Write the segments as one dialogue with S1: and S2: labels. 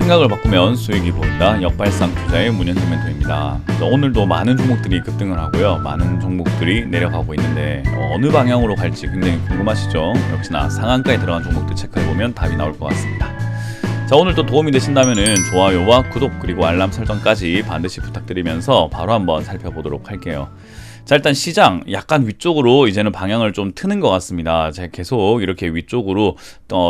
S1: 생각을 바꾸면 수익이 보인다. 역발상 투자의 문현재 멘토입니다. 오늘도 많은 종목들이 급등을 하고요. 많은 종목들이 내려가고 있는데 어느 방향으로 갈지 굉장히 궁금하시죠? 역시나 상한가에 들어간 종목들 체크해보면 답이 나올 것 같습니다. 자, 오늘도 도움이 되신다면 좋아요와 구독 그리고 알람 설정까지 반드시 부탁드리면서 바로 한번 살펴보도록 할게요. 자, 일단 시장 약간 위쪽으로 이제는 방향을 좀 트는 것 같습니다. 제가 계속 이렇게 위쪽으로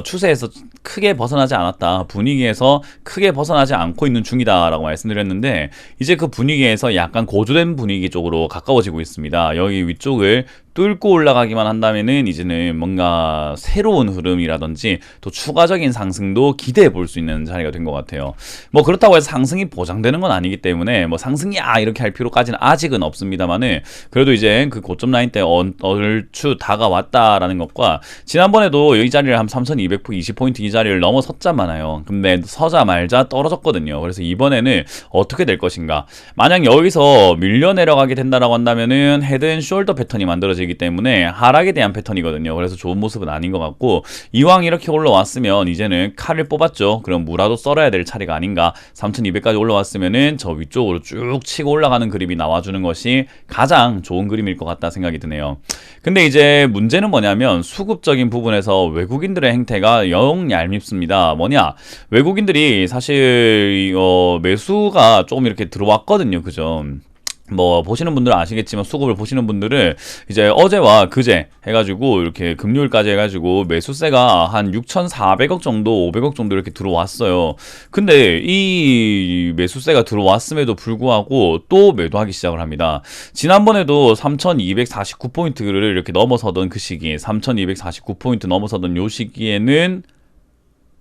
S1: 추세에서 크게 벗어나지 않았다, 분위기에서 크게 벗어나지 않고 있는 중이다 라고 말씀드렸는데, 이제 그 분위기에서 약간 고조된 분위기 쪽으로 가까워지고 있습니다. 여기 위쪽을 뚫고 올라가기만 한다면은 이제는 뭔가 새로운 흐름이라든지 또 추가적인 상승도 기대해 볼 수 있는 자리가 된 것 같아요. 뭐 그렇다고 해서 상승이 보장되는 건 아니기 때문에 뭐 상승이야 이렇게 할 필요까지는 아직은 없습니다만은, 그래도 이제 그 고점 라인 때 얼추 다가왔다라는 것과, 지난번에도 이 자리를 한 3220포인트 이 자리를 넘어섰잖아요. 근데 서자말자 떨어졌거든요. 그래서 이번에는 어떻게 될 것인가. 만약 여기서 밀려 내려가게 된다라고 한다면은 헤드앤숄더 패턴이 만들어지기 때문에 하락에 대한 패턴이거든요. 그래서 좋은 모습은 아닌 것 같고, 이왕 이렇게 올라왔으면 이제는 칼을 뽑았죠. 그럼 무라도 썰어야 될 차례가 아닌가. 3200까지 올라왔으면은 저 위쪽으로 쭉 치고 올라가는 그림이 나와주는 것이 가장 좋은 그림일 것 같다 생각이 드네요. 근데 이제 문제는 뭐냐면 수급적인 부분에서 외국인들의 행태가 영 얄밉습니다. 뭐냐, 외국인들이 사실 매수가 조금 이렇게 들어왔거든요. 그죠? 뭐 보시는 분들은 아시겠지만, 수급을 보시는 분들은 이제 어제와 그제 해가지고 이렇게 금요일까지 해가지고 매수세가 한 6,400억 정도 500억 정도 이렇게 들어왔어요. 근데 이 매수세가 들어왔음에도 불구하고 또 매도하기 시작을 합니다. 지난번에도 3,249포인트를 이렇게 넘어서던 그 시기, 3,249포인트 넘어서던 요 시기에는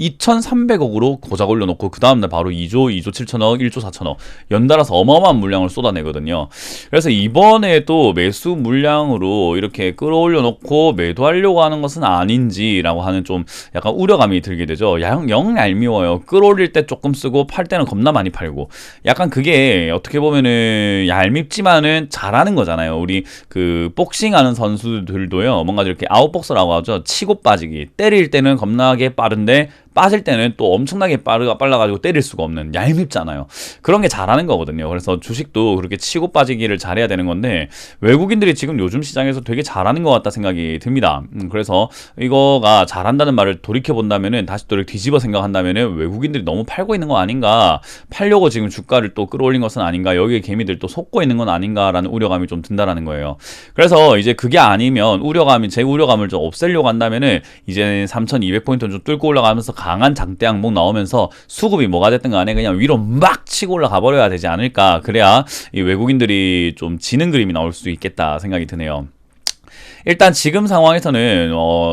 S1: 2,300억으로 고작 올려놓고 그 다음날 바로 2조 7천억, 1조 4천억 연달아서 어마어마한 물량을 쏟아내거든요. 그래서 이번에도 매수 물량으로 이렇게 끌어올려놓고 매도하려고 하는 것은 아닌지라고 하는 좀 약간 우려감이 들게 되죠. 영 얄미워요. 끌어올릴 때 조금 쓰고 팔 때는 겁나 많이 팔고, 약간 그게 어떻게 보면은 얄밉지만은 잘하는 거잖아요. 우리 그 복싱하는 선수들도요, 뭔가 이렇게 아웃복서라고 하죠. 치고 빠지기, 때릴 때는 겁나게 빠른데 빠질 때는 또 엄청나게 빨라가지고 때릴 수가 없는, 얄밉잖아요. 그런 게 잘하는 거거든요. 그래서 주식도 그렇게 치고 빠지기를 잘해야 되는 건데, 외국인들이 지금 요즘 시장에서 되게 잘하는 것 같다 생각이 듭니다. 그래서 이거가 잘한다는 말을 돌이켜본다면은, 다시 또 이렇게 뒤집어 생각한다면은 외국인들이 너무 팔고 있는 거 아닌가, 팔려고 지금 주가를 또 끌어올린 것은 아닌가, 여기에 개미들 또 속고 있는 건 아닌가라는 우려감이 좀 든다라는 거예요. 그래서 이제 그게 아니면 제 우려감을 좀 없애려고 한다면은, 이제 3,200포인트 좀 뚫고 올라가면서 강한 장대 항목 나오면서 수급이 뭐가 됐든 간에 그냥 위로 막 치고 올라가 버려야 되지 않을까. 그래야 이 외국인들이 좀 지는 그림이 나올 수 있겠다 생각이 드네요. 일단 지금 상황에서는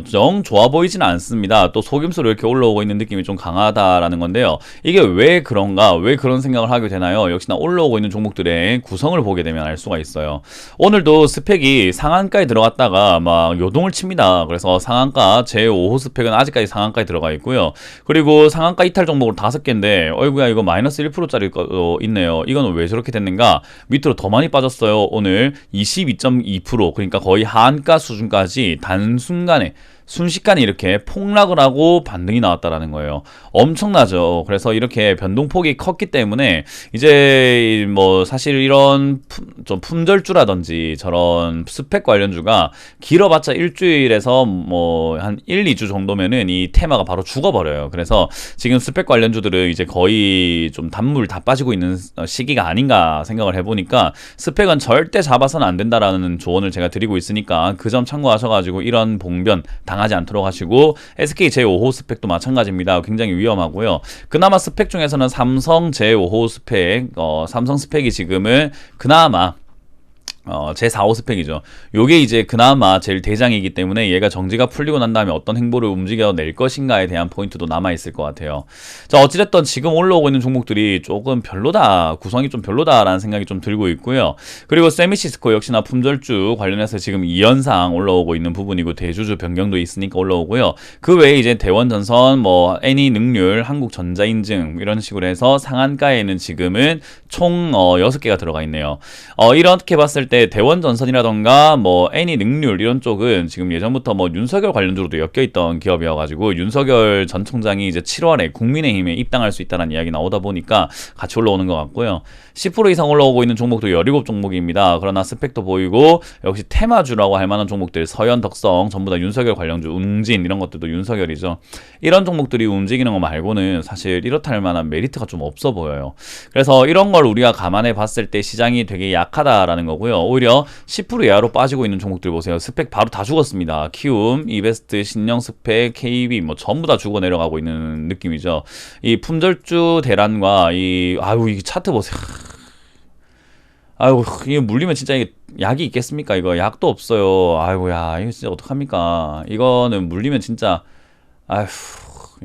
S1: 정 좋아 보이지는 않습니다. 또 속임수로 이렇게 올라오고 있는 느낌이 좀 강하다라는 건데요. 이게 왜 그런가? 왜 그런 생각을 하게 되나요? 역시나 올라오고 있는 종목들의 구성을 보게 되면 알 수가 있어요. 오늘도 스펙이 상한가에 들어갔다가 막 요동을 칩니다. 그래서 상한가 제5호 스펙은 아직까지 상한가에 들어가 있고요. 그리고 상한가 이탈 종목으로 5개인데 어이구야, 이거 마이너스 1%짜리 있네요. 이거는 왜 저렇게 됐는가? 밑으로 더 많이 빠졌어요. 오늘 22.2%, 그러니까 거의 하한가 수준까지 단순간에 순식간에 이렇게 폭락을 하고 반등이 나왔다라는 거예요. 엄청나죠. 그래서 이렇게 변동폭이 컸기 때문에 이제 뭐 사실 이런 좀 품절주라든지 저런 스펙 관련주가 길어봤자 일주일에서 뭐 한 1, 2주 정도면은 이 테마가 바로 죽어버려요. 그래서 지금 스펙 관련주들은 이제 거의 좀 단물 다 빠지고 있는 시기가 아닌가 생각을 해보니까, 스펙은 절대 잡아서는 안 된다라는 조언을 제가 드리고 있으니까 그 점 참고하셔가지고 이런 봉변 당하지 않도록 하시고, SK 제5호 스펙도 마찬가지입니다. 굉장히 위험하고요. 그나마 스펙 중에서는 삼성 제5호 스펙, 삼성 스펙이 지금은 그나마 제4호 스펙이죠. 요게 이제 그나마 제일 대장이기 때문에 얘가 정지가 풀리고 난 다음에 어떤 행보를 움직여낼 것인가에 대한 포인트도 남아있을 것 같아요. 자, 어찌됐든 지금 올라오고 있는 종목들이 조금 별로다, 구성이 좀 별로다라는 생각이 좀 들고 있고요. 그리고 세미시스코 역시나 품절주 관련해서 지금 2연상 올라오고 있는 부분이고, 대주주 변경도 있으니까 올라오고요. 그 외에 이제 대원전선, 뭐 애니능률, 한국전자인증 이런 식으로 해서 상한가에는 지금은 총 6개가 들어가 있네요. 이렇게 봤을 때 때 대원전선이라던가 뭐 애니능률 이런 쪽은 지금 예전부터 뭐 윤석열 관련주로도 엮여있던 기업이어가지고 윤석열 전 총장이 이제 7월에 국민의힘에 입당할 수 있다는 이야기 나오다 보니까 같이 올라오는 것 같고요. 10% 이상 올라오고 있는 종목도 17종목입니다. 그러나 스펙도 보이고 역시 테마주라고 할 만한 종목들 서현, 덕성 전부 다 윤석열 관련주, 웅진 이런 것들도 윤석열이죠. 이런 종목들이 움직이는 거 말고는 사실 이렇다 할 만한 메리트가 좀 없어 보여요. 그래서 이런 걸 우리가 감안해 봤을 때 시장이 되게 약하다라는 거고요. 오히려 10% 이하로 빠지고 있는 종목들 보세요. 스펙 바로 다 죽었습니다. 키움, 이베스트, 신영스펙, KB 뭐 전부 다 죽어 내려가고 있는 느낌이죠. 이 품절주 대란과 이 차트 보세요. 이거 물리면 진짜 이게 약이 있겠습니까? 이거 약도 없어요. 야, 이거 진짜 어떡합니까? 이거는 물리면 진짜,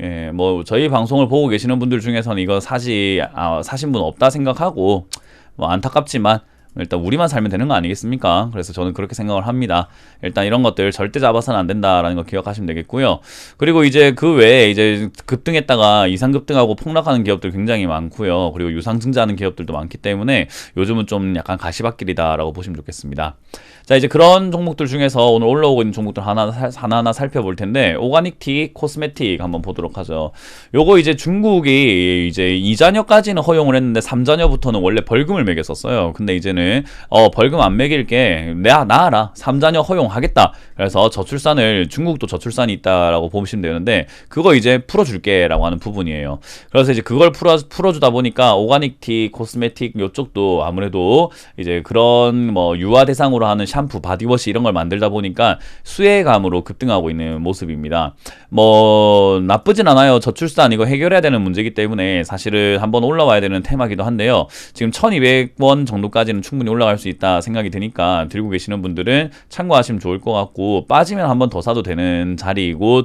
S1: 예, 뭐, 저희 방송을 보고 계시는 분들 중에서는 이거 사신 분 없다 생각하고, 뭐, 안타깝지만, 일단 우리만 살면 되는 거 아니겠습니까? 그래서 저는 그렇게 생각을 합니다. 일단 이런 것들 절대 잡아서는 안 된다라는 거 기억하시면 되겠고요. 그리고 이제 그 외에 이제 급등했다가 이상급등하고 폭락하는 기업들 굉장히 많고요. 그리고 유상증자하는 기업들도 많기 때문에 요즘은 좀 약간 가시밭길이다라고 보시면 좋겠습니다. 자, 이제 그런 종목들 중에서 오늘 올라오고 있는 종목들 하나하나 살펴볼 텐데, 오가닉티, 코스메틱 한번 보도록 하죠. 요거 이제 중국이 이제 2자녀까지는 허용을 했는데 3자녀부터는 원래 벌금을 매겼었어요. 근데 이제는 벌금 안 매길게 나아라 3자녀 허용하겠다. 그래서 저출산을 중국도 저출산이 있다라고 보시면 되는데 그거 이제 풀어줄게 라고 하는 부분이에요. 그래서 이제 그걸 풀어주다 보니까 오가닉티, 코스메틱 요쪽도 아무래도 이제 그런 뭐 유아 대상으로 하는 샴푸, 바디워시 이런 걸 만들다 보니까 수혜감으로 급등하고 있는 모습입니다. 뭐 나쁘진 않아요. 저출산 이거 해결해야 되는 문제이기 때문에 사실은 한번 올라와야 되는 테마기도 한데요. 지금 1200원 정도까지는 충분히 올라갈 수 있다 생각이 드니까 들고 계시는 분들은 참고하시면 좋을 것 같고, 빠지면 한 번 더 사도 되는 자리이고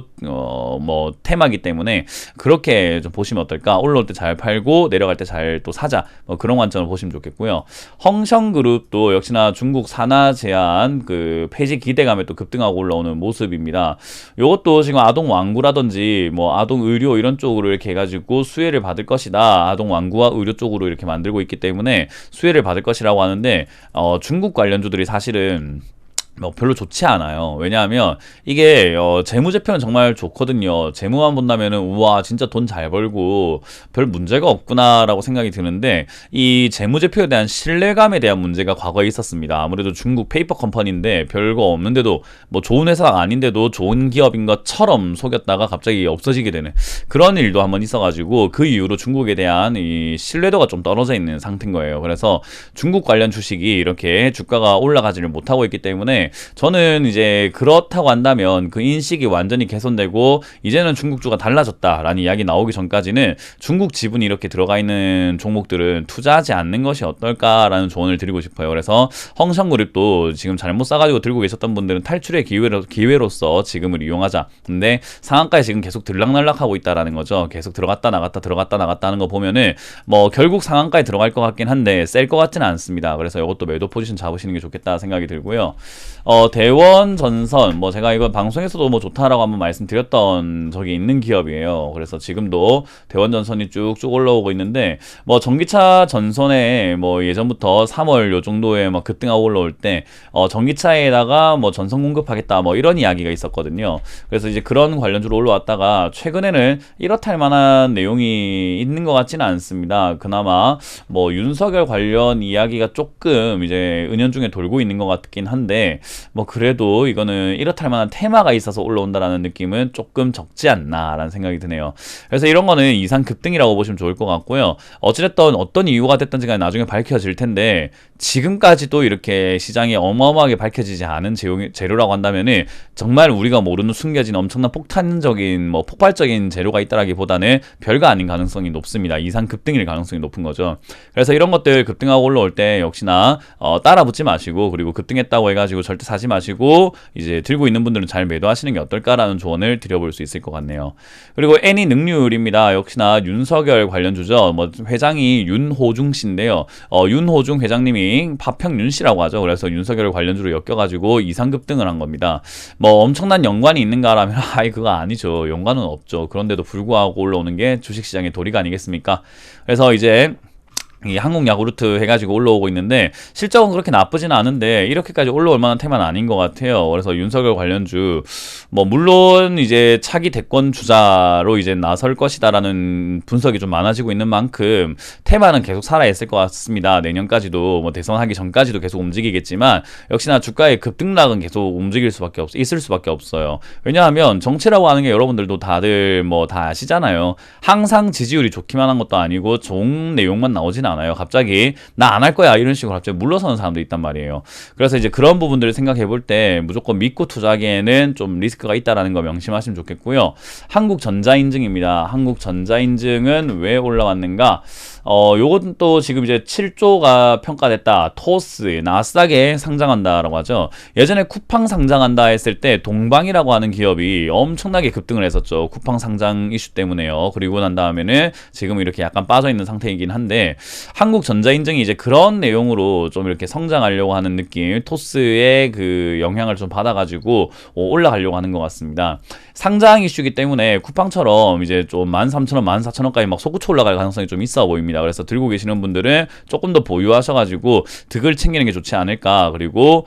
S1: 뭐 테마기 때문에 그렇게 좀 보시면 어떨까. 올라올 때 잘 팔고 내려갈 때 잘 또 사자, 뭐 그런 관점을 보시면 좋겠고요. 헝성그룹도 역시나 중국 산하 제한 그 폐지 기대감에 또 급등하고 올라오는 모습입니다. 요것도 지금 아동 완구라든지 뭐 아동 의료 이런 쪽으로 이렇게 해가지고 수혜를 받을 것이다. 아동 완구와 의료 쪽으로 이렇게 만들고 있기 때문에 수혜를 받을 것이라고 하는데 중국 관련주들이 사실은 뭐 별로 좋지 않아요. 왜냐하면 이게 재무제표는 정말 좋거든요. 재무만 본다면은 우와 진짜 돈 잘 벌고 별 문제가 없구나라고 생각이 드는데, 이 재무제표에 대한 신뢰감에 대한 문제가 과거에 있었습니다. 아무래도 중국 페이퍼 컴퍼니인데 별거 없는데도 뭐 좋은 회사가 아닌데도 좋은 기업인 것처럼 속였다가 갑자기 없어지게 되는 그런 일도 한번 있어가지고 그 이후로 중국에 대한 이 신뢰도가 좀 떨어져 있는 상태인 거예요. 그래서 중국 관련 주식이 이렇게 주가가 올라가지를 못하고 있기 때문에 저는 이제 그렇다고 한다면 그 인식이 완전히 개선되고 이제는 중국주가 달라졌다라는 이야기 나오기 전까지는 중국 지분이 이렇게 들어가 있는 종목들은 투자하지 않는 것이 어떨까라는 조언을 드리고 싶어요. 그래서 헝성그룹도 지금 잘못 사가지고 들고 계셨던 분들은 탈출의 기회로서 지금을 이용하자. 근데 상한가에 지금 계속 들락날락하고 있다라는 거죠. 계속 들어갔다 나갔다 들어갔다 나갔다 하는 거 보면은 뭐 결국 상한가에 들어갈 것 같긴 한데 셀 것 같지는 않습니다. 그래서 이것도 매도 포지션 잡으시는 게 좋겠다 생각이 들고요. 대원전선, 뭐 제가 이거 방송에서도 뭐 좋다라고 한번 말씀드렸던 적이 있는 기업이에요. 그래서 지금도 대원전선이 쭉쭉 올라오고 있는데, 뭐 전기차 전선에 뭐 예전부터 3월 요 정도에 막 급등하고 올라올 때 전기차에다가 뭐 전선 공급하겠다 뭐 이런 이야기가 있었거든요. 그래서 이제 그런 관련주로 올라왔다가 최근에는 이렇다 할 만한 내용이 있는 것 같지는 않습니다. 그나마 뭐 윤석열 관련 이야기가 조금 이제 은연중에 돌고 있는 것 같긴 한데, 뭐 그래도 이거는 이렇다 할 만한 테마가 있어서 올라온다라는 느낌은 조금 적지 않나라는 생각이 드네요. 그래서 이런 거는 이상 급등이라고 보시면 좋을 것 같고요. 어찌됐든 어떤 이유가 됐든지 간에 나중에 밝혀질 텐데, 지금까지도 이렇게 시장에 어마어마하게 밝혀지지 않은 재료라고 한다면은 정말 우리가 모르는 숨겨진 엄청난 폭탄적인 뭐 폭발적인 재료가 있다라기보다는 별거 아닌 가능성이 높습니다. 이상 급등일 가능성이 높은 거죠. 그래서 이런 것들 급등하고 올라올 때 역시나 따라 붙지 마시고, 그리고 급등했다고 해가지고 절대 사지 마시고 이제 들고 있는 분들은 잘 매도하시는 게 어떨까라는 조언을 드려볼 수 있을 것 같네요. 그리고 애니능률입니다. 역시나 윤석열 관련주죠. 뭐 회장이 윤호중 씨인데요. 윤호중 회장님이 파평윤 씨라고 하죠. 그래서 윤석열 관련주로 엮여가지고 이상급등을 한 겁니다. 뭐 엄청난 연관이 있는가라면 그거 아니죠. 연관은 없죠. 그런데도 불구하고 올라오는 게 주식시장의 도리가 아니겠습니까? 그래서 이제 이 한국 야구르트 해가지고 올라오고 있는데 실적은 그렇게 나쁘지는 않은데 이렇게까지 올라올 만한 테마는 아닌 것 같아요. 그래서 윤석열 관련주 뭐 물론 이제 차기 대권 주자로 이제 나설 것이다라는 분석이 좀 많아지고 있는 만큼 테마는 계속 살아있을 것 같습니다. 내년까지도 뭐 대선 하기 전까지도 계속 움직이겠지만 역시나 주가의 급등락은 계속 움직일 수밖에 있을 수밖에 없어요. 왜냐하면 정치라고 하는 게 여러분들도 다들 뭐 다 아시잖아요. 항상 지지율이 좋기만 한 것도 아니고 좋은 내용만 나오진 않아요. 갑자기 나 안 할 거야 이런 식으로 갑자기 물러서는 사람도 있단 말이에요. 그래서 이제 그런 부분들을 생각해 볼 때 무조건 믿고 투자하기에는 좀 리스크가 있다라는 거 명심하시면 좋겠고요. 한국전자인증입니다. 한국전자인증은 왜 올라왔는가? 요건 또 지금 이제 7조가 평가됐다. 토스, 나스닥에 상장한다라고 하죠. 예전에 쿠팡 상장한다 했을 때 동방이라고 하는 기업이 엄청나게 급등을 했었죠. 쿠팡 상장 이슈 때문에요. 그리고 난 다음에는 지금 이렇게 약간 빠져있는 상태이긴 한데 한국전자인증이 이제 그런 내용으로 좀 이렇게 성장하려고 하는 느낌, 토스의 그 영향을 좀 받아가지고 올라가려고 하는 것 같습니다. 상장 이슈이기 때문에 쿠팡처럼 이제 좀 13,000원, 14,000원까지 막 솟구쳐 올라갈 가능성이 좀 있어 보입니다. 그래서 들고 계시는 분들은 조금 더 보유하셔가지고 득을 챙기는 게 좋지 않을까. 그리고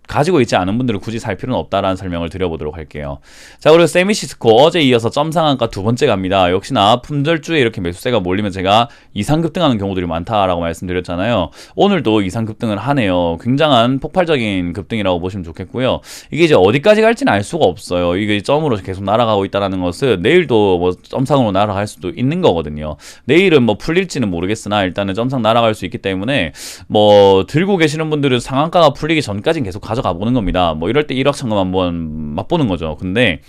S1: 가지고 있지 않은 분들은 굳이 살 필요는 없다라는 설명을 드려보도록 할게요. 자, 그리고 세미시스코 어제 이어서 점상한가 두 번째 갑니다. 역시나 품절주에 이렇게 매수세가 몰리면 제가 이상급등하는 경우들이 많다라고 말씀드렸잖아요. 오늘도 이상급등을 하네요. 굉장한 폭발적인 급등이라고 보시면 좋겠고요. 이게 이제 어디까지 갈지는 알 수가 없어요. 이게 점으로 계속 날아가고 있다는 것은 내일도 뭐 점상으로 날아갈 수도 있는 거거든요. 내일은 뭐 풀릴지는 모르겠으나 일단은 점상 날아갈 수 있기 때문에 뭐 들고 계시는 분들은 상한가가 풀리기 전까지는 계속 가져가 보는 겁니다. 뭐 이럴 때 1억 천금 한번 맛보는 거죠. 근데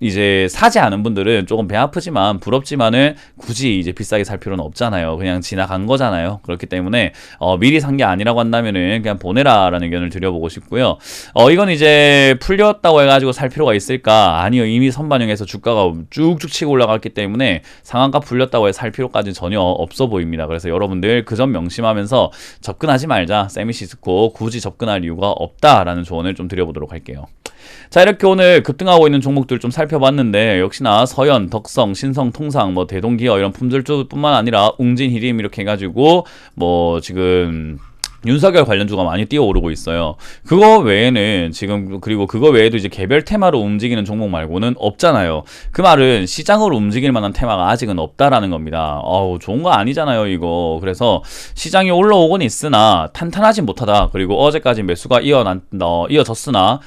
S1: 이제 사지 않은 분들은 조금 배 아프지만 부럽지만은 굳이 이제 비싸게 살 필요는 없잖아요. 그냥 지나간 거잖아요. 그렇기 때문에 미리 산 게 아니라고 한다면은 그냥 보내라라는 의견을 드려보고 싶고요. 이건 이제 풀렸다고 해가지고 살 필요가 있을까? 아니요. 이미 선반영해서 주가가 쭉쭉 치고 올라갔기 때문에 상한가 풀렸다고 해서 살 필요까지는 전혀 없어 보입니다. 그래서 여러분들 그 점 명심하면서 접근하지 말자. 세미시스코 굳이 접근할 이유가 없다라는 조언을 좀 드려보도록 할게요. 자, 이렇게 오늘 급등하고 있는 종목들 좀 살펴봤는데 역시나 서현, 덕성, 신성, 통상, 뭐 대동기어 이런 품절주뿐만 아니라 웅진, 히림 이렇게 해가지고 뭐 지금 윤석열 관련주가 많이 뛰어오르고 있어요. 그거 외에는 지금 그리고 그거 외에도 이제 개별 테마로 움직이는 종목 말고는 없잖아요. 그 말은 시장으로 움직일 만한 테마가 아직은 없다라는 겁니다. 좋은 거 아니잖아요, 이거. 그래서 시장이 올라오곤 있으나 탄탄하진 못하다. 그리고 어제까지 매수가 이어졌으나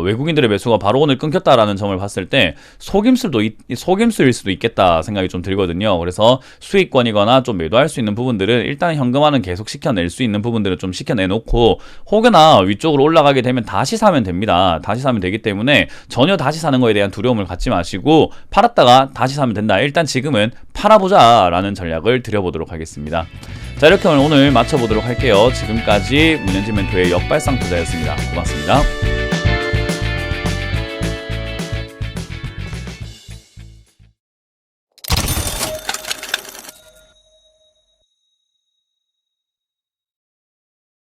S1: 외국인들의 매수가 바로 오늘 끊겼다라는 점을 봤을 때 속임수일 수도 있겠다 생각이 좀 들거든요. 그래서 수익권이거나 좀 매도할 수 있는 부분들은 일단 현금화는 계속 시켜낼 수 있는 부분들은 좀 시켜내놓고 혹여나 위쪽으로 올라가게 되면 다시 사면 됩니다. 다시 사면 되기 때문에 전혀 다시 사는 거에 대한 두려움을 갖지 마시고 팔았다가 다시 사면 된다. 일단 지금은 팔아보자 라는 전략을 드려보도록 하겠습니다. 자, 이렇게 오늘 마쳐보도록 할게요. 지금까지 문현진 멘토의 역발상 투자였습니다. 고맙습니다.